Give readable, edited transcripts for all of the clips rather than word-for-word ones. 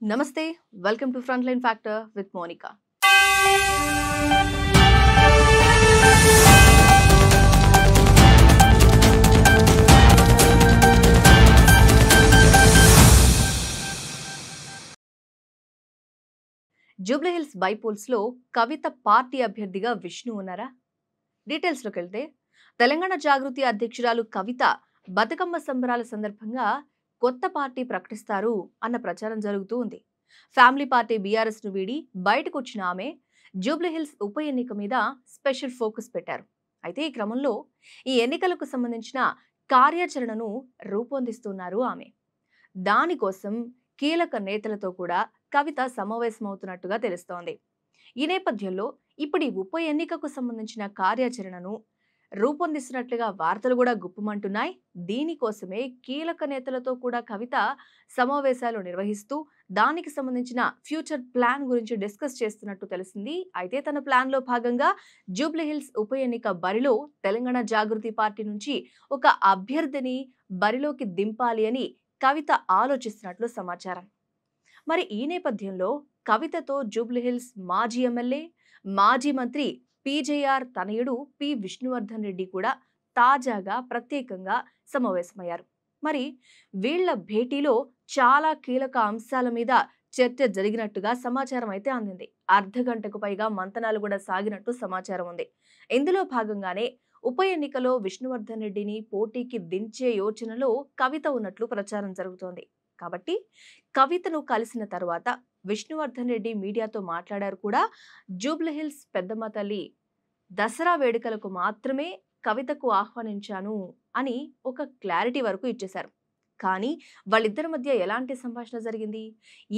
నమస్తే welcome to front line factor with Monika. Jubilee Hills bypolls లో Kavitha party అభ్యర్థిగా విష్ణు ఉన్నారా? డీటెయిల్స్ లోకి వెళ్తే తెలంగాణ జాగృతి అధ్యక్షురాలు కవిత బతుకమ్మ సంబరాల సందర్భంగా కొత్త పార్టీ ప్రకటిస్తారు అన్న ప్రచారం జరుగుతూ ఉంది. ఫ్యామిలీ పార్టీ బీఆర్ఎస్ ను వీడి బయటకు వచ్చిన ఆమె జూబ్లీహిల్స్ ఉప ఎన్నిక మీద స్పెషల్ ఫోకస్ పెట్టారు. అయితే ఈ క్రమంలో ఈ ఎన్నికలకు సంబంధించిన కార్యాచరణను రూపొందిస్తున్నారు ఆమె. దానికోసం కీలక నేతలతో కూడా కవిత సమావేశమవుతున్నట్టుగా తెలుస్తోంది. ఈ నేపథ్యంలో ఇప్పుడు ఈ ఉప ఎన్నికకు సంబంధించిన కార్యాచరణను రూపొందిస్తున్నట్లుగా వార్తలు కూడా గుప్పమంటున్నాయి. దీనికోసమే కీలక నేతలతో కూడా కవిత సమావేశాలు నిర్వహిస్తూ దానికి సంబంధించిన ఫ్యూచర్ ప్లాన్ గురించి డిస్కస్ చేస్తున్నట్టు తెలిసింది. అయితే తన ప్లాన్ లో భాగంగా జూబ్లీహిల్స్ ఉప ఎన్నిక బరిలో తెలంగాణ జాగృతి పార్టీ నుంచి ఒక అభ్యర్థిని బరిలోకి దింపాలి అని కవిత ఆలోచిస్తున్నట్లు సమాచారం. మరి ఈ నేపథ్యంలో కవితతో జూబ్లీహిల్స్ మాజీ ఎమ్మెల్యే, మాజీ మంత్రి పీజేఆర్ తనయుడు పి విష్ణువర్ధన్ రెడ్డి కూడా తాజాగా ప్రత్యేకంగా సమావేశమయ్యారు. మరి వీళ్ల భేటీలో చాలా కీలక అంశాల మీద చర్చ జరిగినట్టుగా సమాచారం అయితే అందింది. అర్ధ గంటకు పైగా మంతనాలు కూడా సాగినట్టు సమాచారం ఉంది. ఇందులో భాగంగానే ఉప ఎన్నికలో విష్ణువర్ధన్ రెడ్డిని పోటీకి దించే యోచనలో కవిత ఉన్నట్లు ప్రచారం జరుగుతోంది. కాబట్టి కవితను కలిసిన తర్వాత విష్ణువర్ధన్ రెడ్డి మీడియాతో మాట్లాడారు కూడా. జూబ్లీహిల్స్ పెద్దమ్మ తల్లి దసరా వేడుకలకు మాత్రమే కవితకు ఆహ్వానించాను అని ఒక క్లారిటీ వరకు ఇచ్చేశారు. కానీ వాళ్ళిద్దరి మధ్య ఎలాంటి సంభాషణ జరిగింది?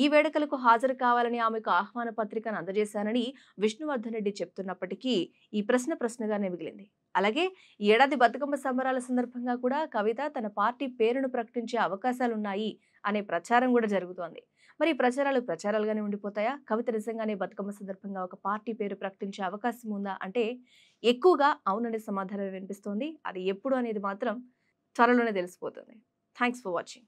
ఈ వేడుకలకు హాజరు కావాలని ఆమెకు ఆహ్వాన పత్రికను అందజేశానని విష్ణువర్ధన్ రెడ్డి చెప్తున్నప్పటికీ ఈ ప్రశ్నగానే మిగిలింది. అలాగే ఏడాది బతుకమ్మ సంబరాల సందర్భంగా కూడా కవిత తన పార్టీ పేరును ప్రకటించే అవకాశాలున్నాయి అనే ప్రచారం కూడా జరుగుతోంది. మరి ఈ ప్రచారాలుగానే ఉండిపోతాయా? కవిత నిజంగానే బతుకమ్మ సందర్భంగా ఒక పార్టీ పేరు ప్రకటించే అవకాశం ఉందా అంటే ఎక్కువగా అవుననే సమాధానం వినిపిస్తోంది. అది ఎప్పుడు అనేది మాత్రం త్వరలోనే తెలిసిపోతుంది. Thanks for watching.